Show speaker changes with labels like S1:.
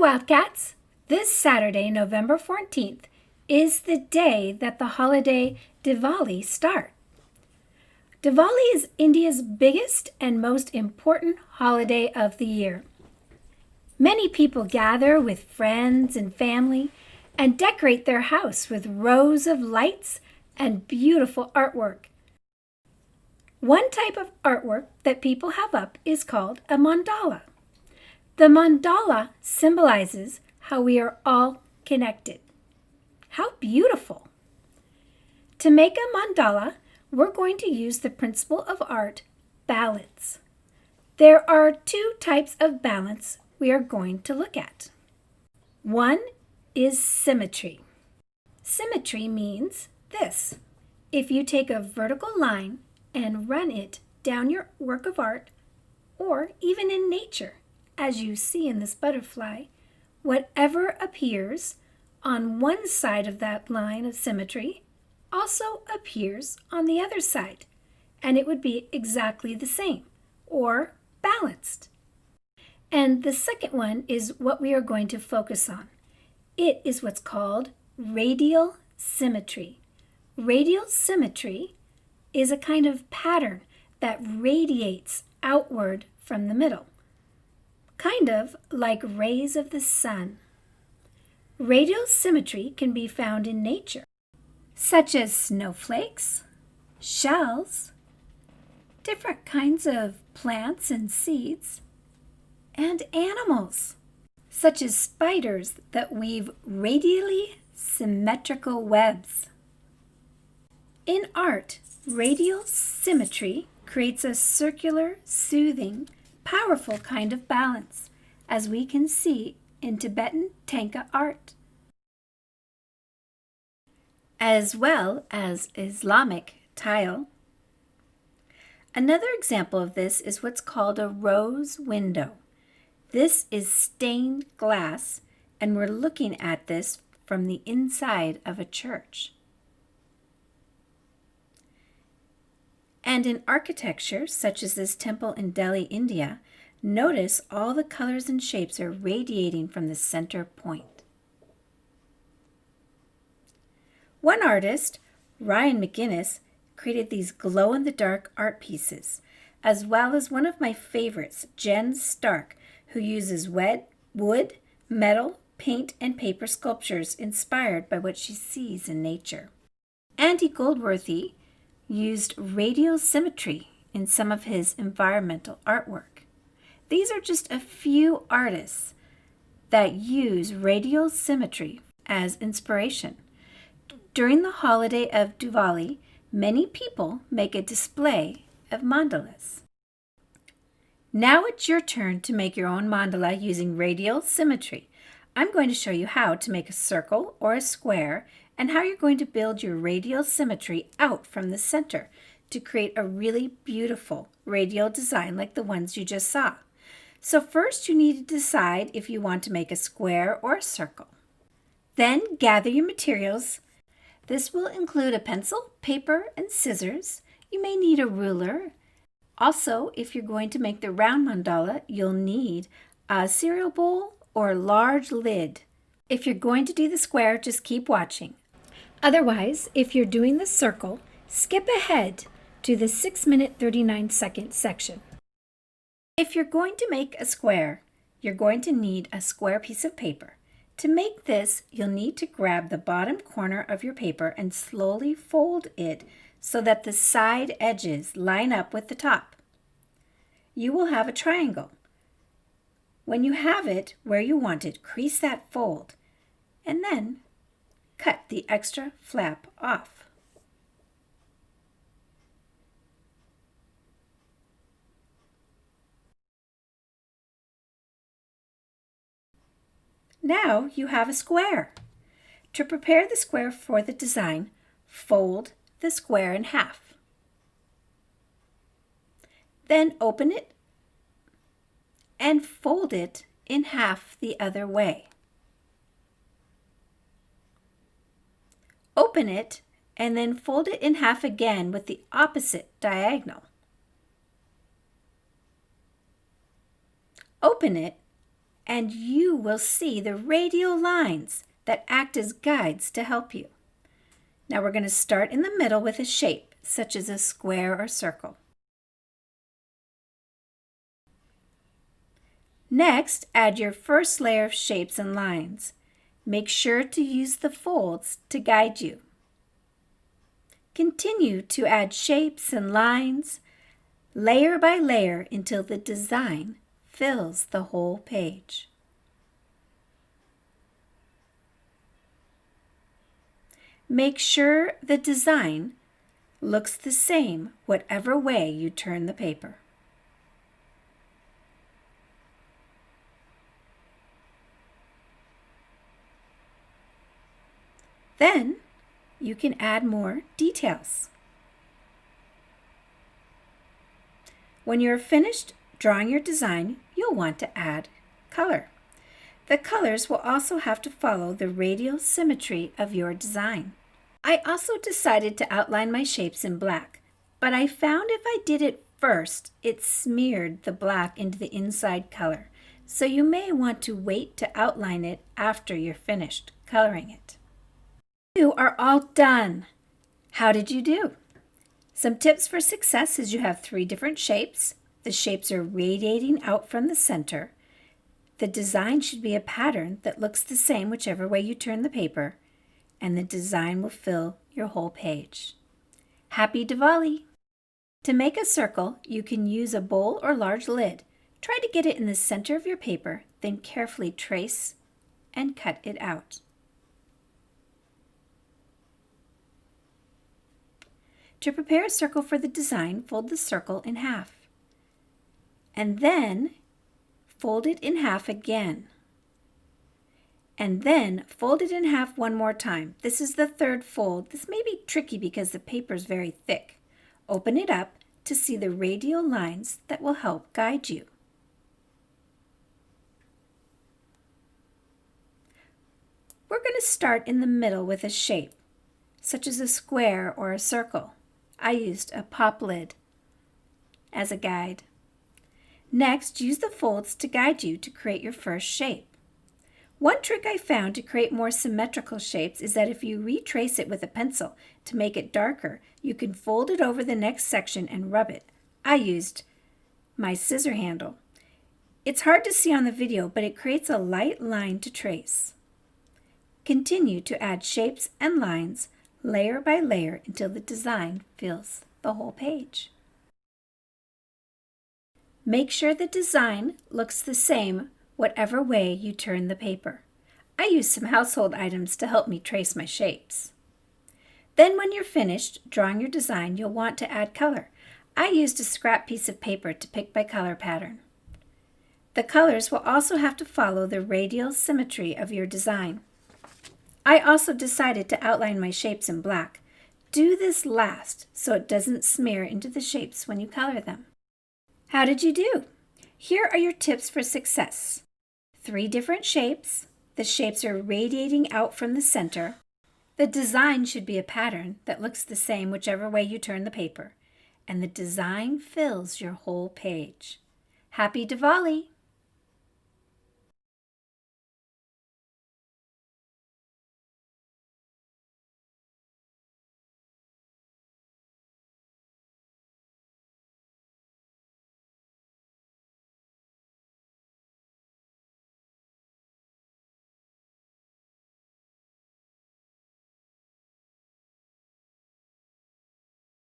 S1: Wildcats! This Saturday, November 14th, is the day that the holiday Diwali starts. Diwali is India's biggest and most important holiday of the year. Many people gather with friends and family and decorate their house with rows of lights and beautiful artwork. One type of artwork that people have up is called a mandala. The mandala symbolizes how we are all connected. How beautiful! To make a mandala, we're going to use the principle of art, balance. There are two types of balance we are going to look at. One is symmetry. Symmetry means this. If you take a vertical line and run it down your work of art, or even in nature, as you see in this butterfly, whatever appears on one side of that line of symmetry also appears on the other side, and it would be exactly the same, or balanced. And the second one is what we are going to focus on. It is what's called radial symmetry. Radial symmetry is a kind of pattern that radiates outward from the middle, kind of like rays of the sun. Radial symmetry can be found in nature, such as snowflakes, shells, different kinds of plants and seeds, and animals, such as spiders that weave radially symmetrical webs. In art, radial symmetry creates a circular, soothing, powerful kind of balance, as we can see in Tibetan Tanka art, as well as Islamic tile. Another example of this is what's called a rose window. This is stained glass, and we're looking at this from the inside of a church. And in architecture, such as this temple in Delhi, India, notice all the colors and shapes are radiating from the center point. One artist, Ryan McGinnis, created these glow-in-the-dark art pieces, as well as one of my favorites, Jen Stark, who uses wood, metal, paint, and paper sculptures inspired by what she sees in nature. Andy Goldworthy used radial symmetry in some of his environmental artwork. These are just a few artists that use radial symmetry as inspiration. During the holiday of Diwali, many people make a display of mandalas. Now it's your turn to make your own mandala using radial symmetry. I'm going to show you how to make a circle or a square and how you're going to build your radial symmetry out from the center to create a really beautiful radial design like the ones you just saw. So first you need to decide if you want to make a square or a circle. Then gather your materials. This will include a pencil, paper, and scissors. You may need a ruler. Also, if you're going to make the round mandala, you'll need a cereal bowl or a large lid. If you're going to do the square, just keep watching. Otherwise, if you're doing the circle, skip ahead to the 6-minute 39-second section. If you're going to make a square, you're going to need a square piece of paper. To make this, you'll need to grab the bottom corner of your paper and slowly fold it so that the side edges line up with the top. You will have a triangle. When you have it where you want it, crease that fold and then cut the extra flap off. Now you have a square. To prepare the square for the design, fold the square in half. Then open it and fold it in half the other way. Open it and then fold it in half again with the opposite diagonal. Open it and you will see the radial lines that act as guides to help you. Now we're going to start in the middle with a shape, such as a square or circle. Next, add your first layer of shapes and lines. Make sure to use the folds to guide you. Continue to add shapes and lines, layer by layer, until the design fills the whole page. Make sure the design looks the same whatever way you turn the paper. Then you can add more details. When you're finished drawing your design, you'll want to add color. The colors will also have to follow the radial symmetry of your design. I also decided to outline my shapes in black, but I found if I did it first, it smeared the black into the inside color, so you may want to wait to outline it after you're finished coloring it. You are all done. How did you do? Some tips for success is you have 3 different shapes. The shapes are radiating out from the center. The design should be a pattern that looks the same whichever way you turn the paper, and the design will fill your whole page. Happy Diwali! To make a circle, you can use a bowl or large lid. Try to get it in the center of your paper, then carefully trace and cut it out. To prepare a circle for the design, fold the circle in half, and then fold it in half again, and then fold it in half one more time. This is the 3rd fold. This may be tricky because the paper is very thick. Open it up to see the radial lines that will help guide you. We're going to start in the middle with a shape, such as a square or a circle. I used a pop lid as a guide. Next, use the folds to guide you to create your first shape. One trick I found to create more symmetrical shapes is that if you retrace it with a pencil to make it darker, you can fold it over the next section and rub it. I used my scissor handle. It's hard to see on the video, but it creates a light line to trace. Continue to add shapes and lines layer by layer until the design fills the whole page. Make sure the design looks the same whatever way you turn the paper. I used some household items to help me trace my shapes. Then when you're finished drawing your design, you'll want to add color. I used a scrap piece of paper to pick my color pattern. The colors will also have to follow the radial symmetry of your design. I also decided to outline my shapes in black. Do this last so it doesn't smear into the shapes when you color them. How did you do? Here are your tips for success. 3 different shapes. The shapes are radiating out from the center. The design should be a pattern that looks the same whichever way you turn the paper. And the design fills your whole page. Happy Diwali!